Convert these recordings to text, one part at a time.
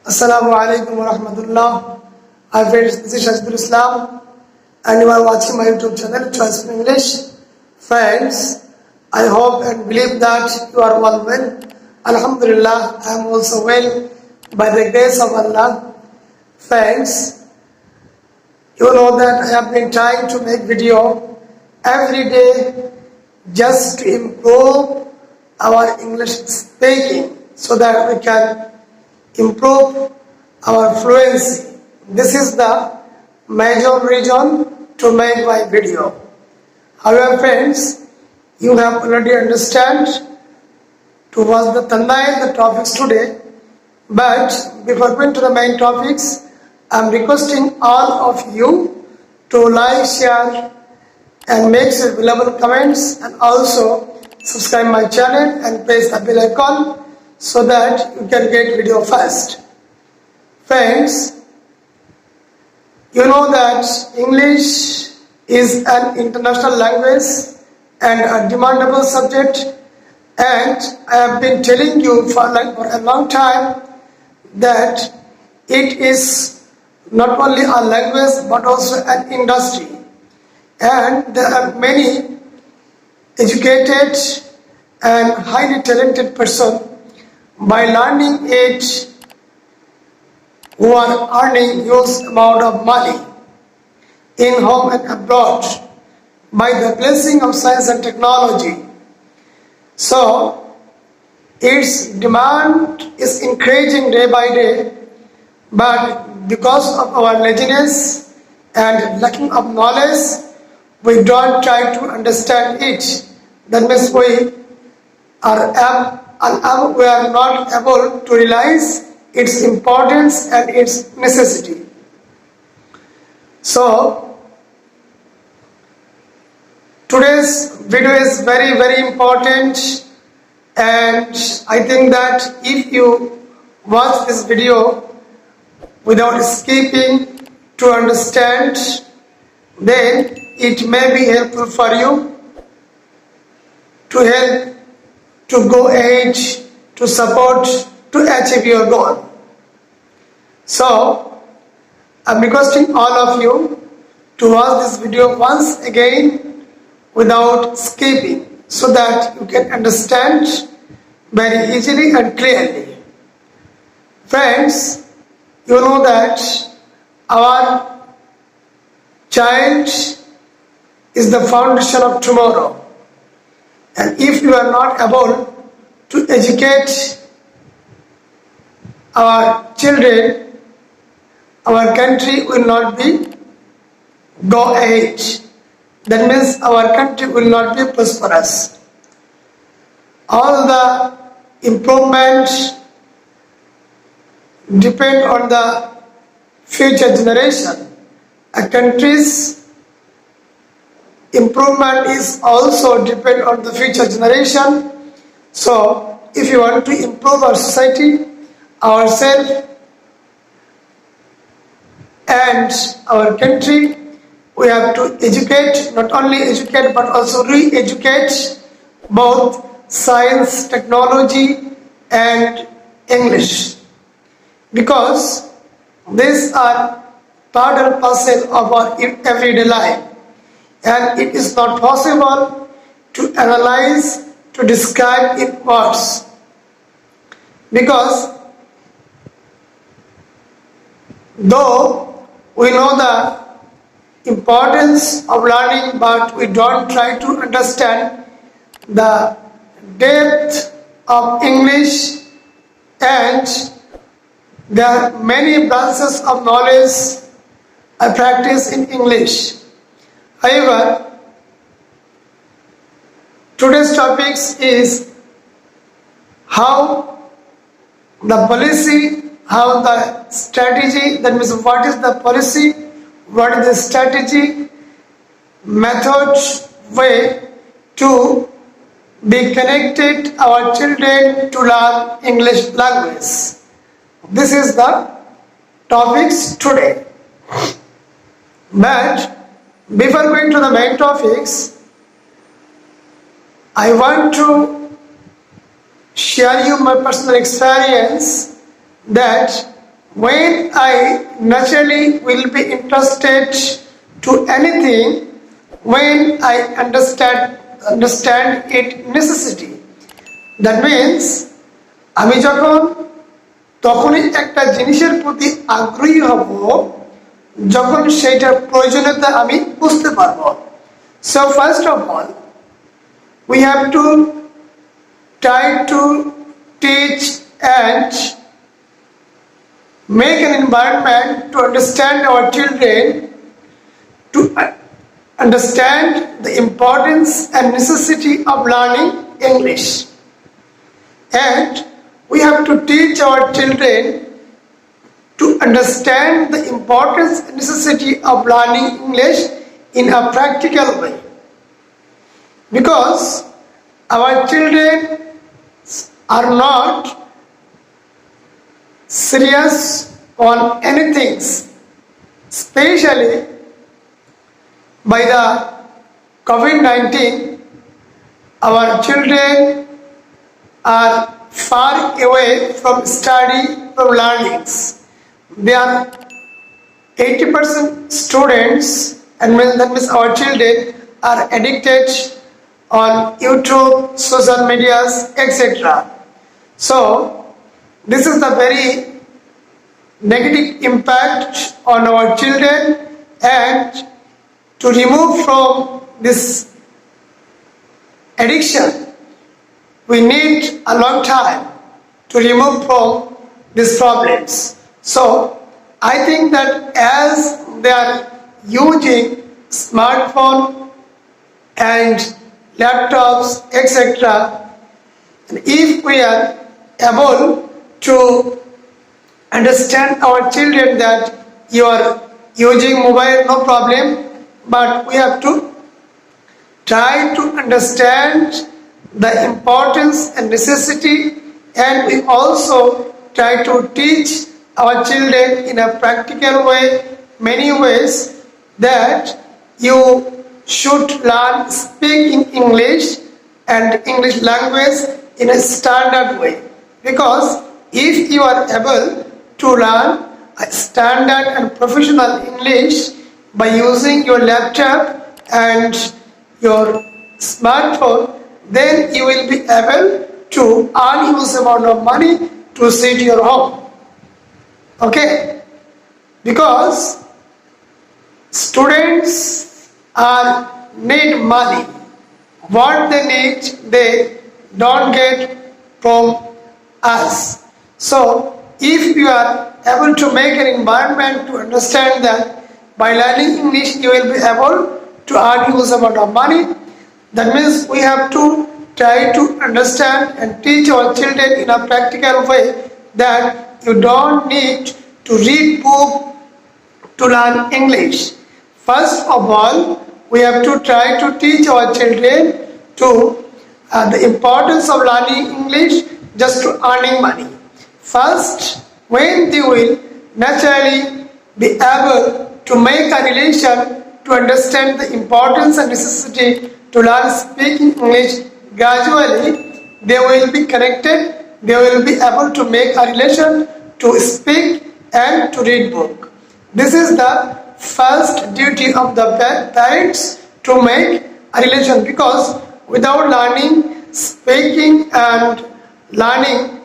Assalamu alaikum wa rahmatullah. Hi friends, this is Shazibul Islam and you are watching my YouTube channel Choice for English. Friends, I hope and believe that you are all well. Alhamdulillah, I am also well by the grace of Allah. Friends, you know that I have been trying to make video every day just to improve our English speaking so that we can improve our fluency. This is the major reason to make my video. However, friends, you have already understand to watch the thumbnail, the topics today. But before going to the main topics, I am requesting all of you to like, share, and make sure available comments, and also subscribe my channel and press the bell icon so that you can get video first. Friends, you know that English is an international language and a demandable subject, and I have been telling you for a long time that it is not only a language but also an industry, and there are many educated and highly talented persons by learning it who are earning huge amount of money in home and abroad by the blessing of science and technology. So its demand is increasing day by day, but because of our laziness and lacking of knowledge, we don't try to understand it. That means we are not able to realize its importance and its necessity. So today's video is very important, and I think that if you watch this video without skipping to understand, then it may be helpful for you to help to go ahead, to support, to achieve your goal. So I'm requesting all of you to watch this video once again without skipping so that you can understand very easily and clearly. Friends, you know that our child is the foundation of tomorrow, and if you are not able to educate our children, our country will not be go ahead. That means our country will not be prosperous. All the improvements depend on the future generation. A country's improvement is also depend on the future generation. So if you want to improve our society, ourselves and our country, we have to educate, not only educate but also re-educate both science, technology and English, because these are part and parcel of our everyday life, and it is not possible to analyze, to describe in words, because though we know the importance of learning, but we don't try to understand the depth of English, and there are many branches of knowledge I practice in English. However, today's topic is how the policy, how the strategy, that means what is the policy, what is the strategy, method, way to be connected our children to learn English language. This is the topics today. But before going to the main topics, I want to share you my personal experience that when I naturally will be interested to anything when I understand its necessity. That means আমি যখন তখনই একটা জিনিসের প্রতি আগ্রহী হব যখন সেটার প্রয়োজনীয়তা আমি বুঝতে পারবো। So first of all, we have to try to teach and make an environment to understand our children, to understand the importance and necessity of learning English. And we have to teach our children to understand the importance and necessity of learning English in a practical way. Because our children are not serious on anything, especially by the COVID-19. Our children are far away from study, from learnings. They are 80% students, and that means our children are addicted on YouTube, social medias, etc. So this is the very negative impact on our children, and to remove from this addiction we need a long time to remove from these problems. So I think that as they are using smartphone and laptops, etc., and if we are able to understand our children that you are using mobile, no problem, but we have to try to understand the importance and necessity, and we also try to teach our children in a practical way, many ways, that you should learn speaking English and English language in a standard way. Because if you are able to learn a standard and professional English by using your laptop and your smartphone, then you will be able to earn huge amount of money to sit your home. Okay? Because students are need money. What they need, they don't get from us. So if you are able to make an environment to understand that by learning English you will be able to earn huge amount of money, that means we have to try to understand and teach our children in a practical way that you don't need to read book to learn English. First of all, we have to try to teach our children to the importance of learning English just to earning money. First, when they will naturally be able to make a relation to understand the importance and necessity to learn speaking English, gradually they will be connected, they will be able to make a relation to speak and to read book. This is the first duty of the parents, to make a relation, because without learning speaking and learning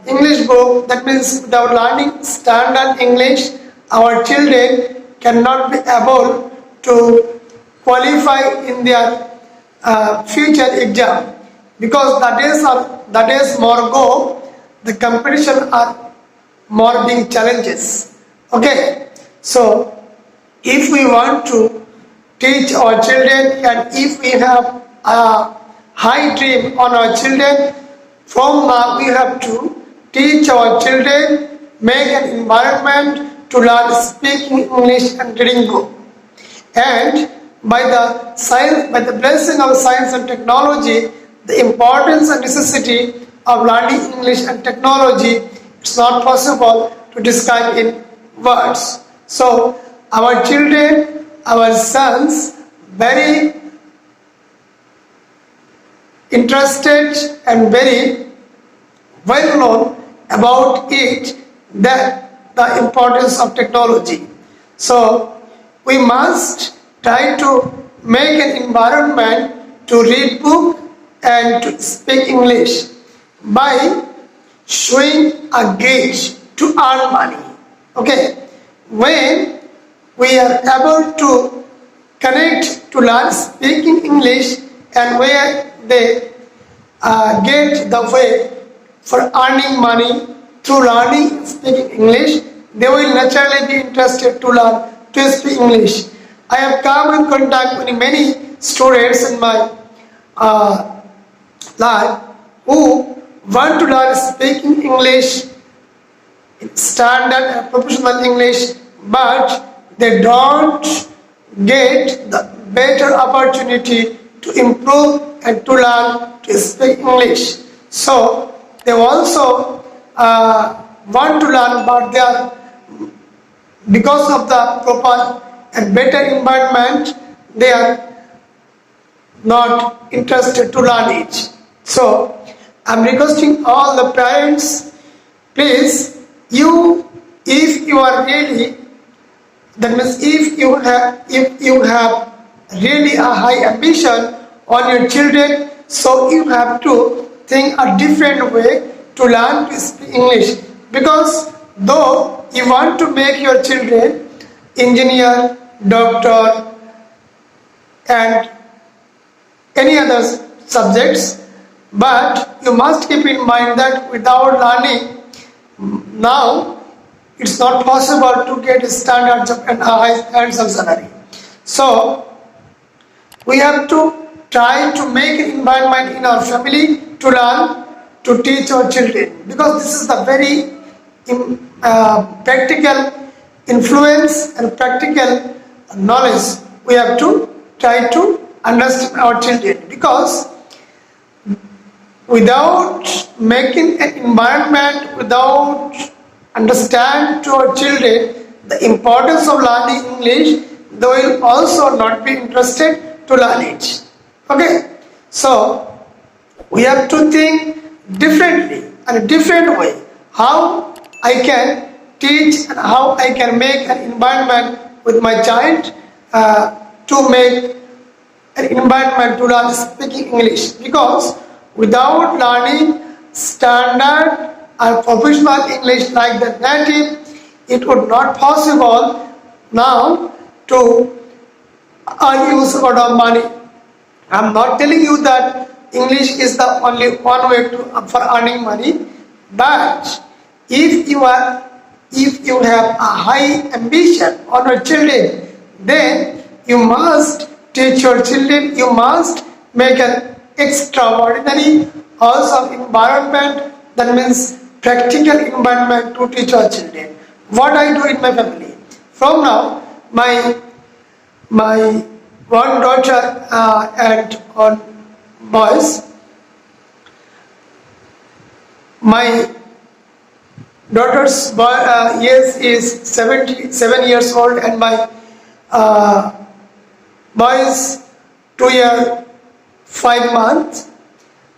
English book, that means without learning standard English, our children cannot be able to qualify in their future exam, because the days more go, the competition are more big challenges. Okay, so if we want to teach our children, and if we have a high dream on our children, from now we have to teach our children, make an environment to learn speaking English and reading book. And by the blessing of science and technology, the importance and necessity of learning English and technology, it's not possible to describe in words. So our children, our sons, very interested and very well known about it, the importance of technology. So we must try to make an environment to read book and to speak English by showing a gauge to earn money. Okay, when we are able to connect to learn speaking English and where they get the way for earning money through learning speaking English, they will naturally be interested to learn to speak English. I have come in contact with many students in my life who want to learn speaking English, standard and professional English, but they don't get the better opportunity to improve and to learn to speak English. So they also want to learn, but they are, because of the proper and better environment, they are not interested to learn it. So I'm requesting all the parents, please, if you are really, that means if you have really a high ambition on your children, so you have to think a different way to learn to speak English. Because though you want to make your children engineer, doctor, and any other subjects, but you must keep in mind that without learning, now it's not possible to get a standard job and a high handsome salary. So we have to try to make an environment in our family to learn to teach our children, because this is the very practical influence and practical knowledge we have to try to understand our children. Because without making an environment, without understand to our children the importance of learning English, they will also not be interested to learn it. Okay, so we have to think differently and a different way how I can teach and how I can make an environment with my child to make an environment to learn speaking English. Because without learning standard and professional English like the native, it would not possible now to earn use a lot of money. I'm not telling you that English is the only one way for earning money, but if you have a high ambition on your children, then you must teach your children, you must make an extraordinary also environment, that means practical environment to teach our children. What I do in my family, from now my one daughter and one boys, my daughter's age is 7 years old and my boy is 2 years 5 months.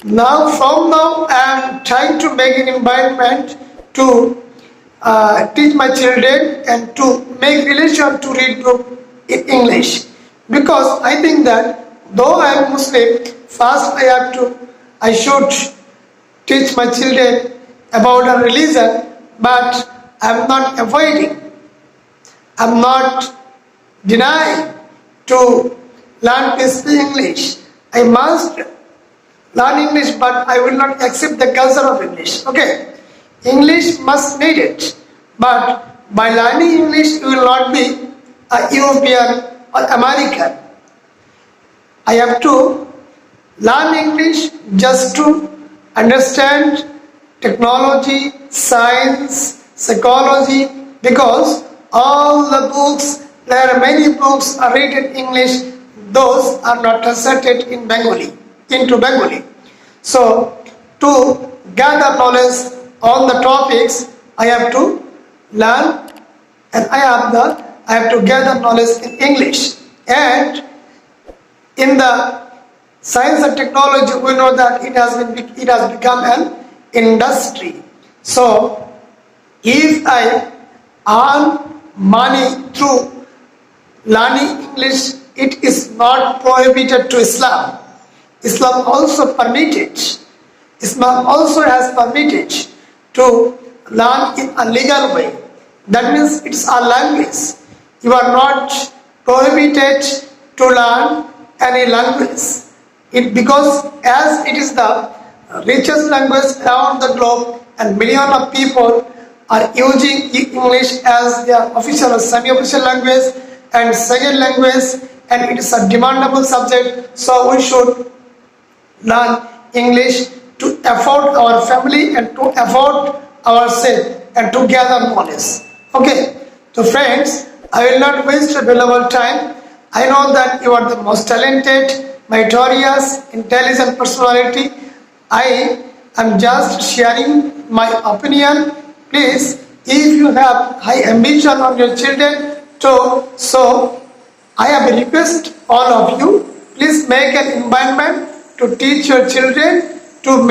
Now from now I am trying to make an environment to teach my children and to make relation to read book in English. Because I think that though I am Muslim, first I should teach my children about a religion, but I am not avoiding, I am not denying to learn to speak English. I must learn English, but I will not accept the culture of English. Okay, English must need it, but by learning English you will not be a European or American. I have to learn English just to understand technology, science, psychology, because all the books, there are many books are written in English, those are not translated in into Bengali. So to gather knowledge on the topics, I have to learn and I have to gather knowledge in English. And in the science and technology, we know that it has become an industry. So If I earn money through learning English, it is not prohibited to Islam. Islam also permitted. Islam also has permitted to learn in a legal way. That means it's a language. You are not prohibited to learn any language. Because as it is the richest language around the globe and millions of people are using English as their official or semi-official language and second language, and it is a demandable subject, so we should learn English to afford our family and to afford ourselves and to gather knowledge. Okay, so friends, I will not waste your valuable time. I know that you are the most talented, meritorious, intelligent personality. I am just sharing my opinion. Please, if you have high ambition on your children, so I have a request all of you. Please make an environment to teach your children to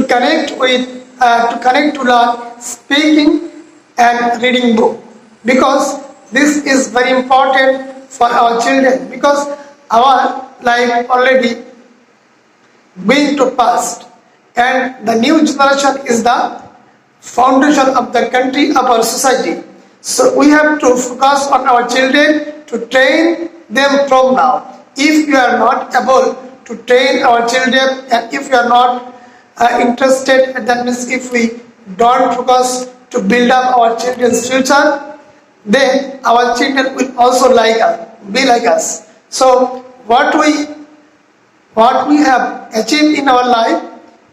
connect to learn speaking and reading book, because this is very important for our children, because our life already going to past and the new generation is the foundation of the country, of our society. So we have to focus on our children to train them from now. If you are not able to train our children and if you are not interested, that means if we don't focus to build up our children's future, then our children will also be like us. So what we have achieved in our life,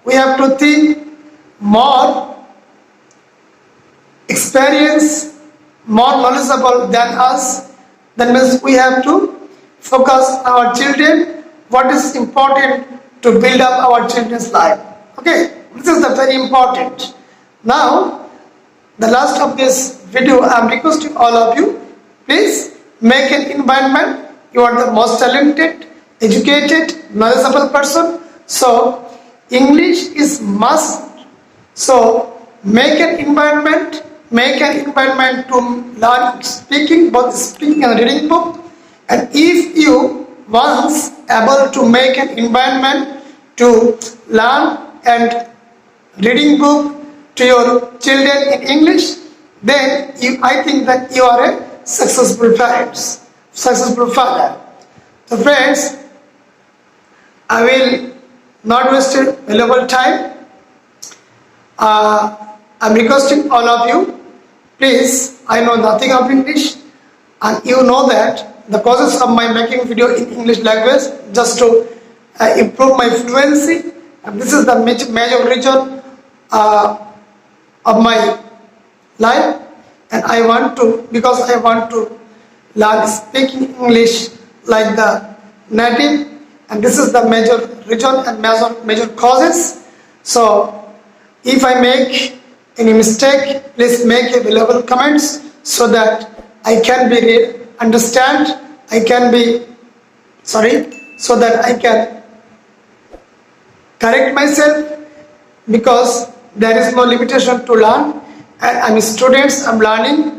we have to think more experience, more knowledgeable than us. That means we have to focus our children what is important to build up our children's life. Okay, this is the very important. Now, the last of this video, I am requesting all of you, please make an environment. You are the most talented, educated, knowledgeable person. So, English is must. So, make an environment to learn speaking, both speaking and reading book. And if you once able to make an environment to learn and reading book to your children in English, then I think that you are a successful father. So friends, I will not waste your valuable time. I'm requesting all of you, please, I know nothing of English and you know that the process of my making video in English language just to improve my fluency, and this is the major reason of my life, and I want to learn speaking English like the native, and this is the major reason and major causes. So if I make any mistake, please make available comments so that I can so that I can correct myself, because there is no limitation to learn, and I'm students, I'm learning.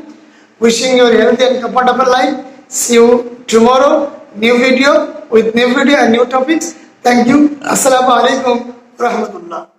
Wishing you a healthy and comfortable life. See you tomorrow, new video and new topics. Thank you. Assalamu alaikum wa rahmatullah.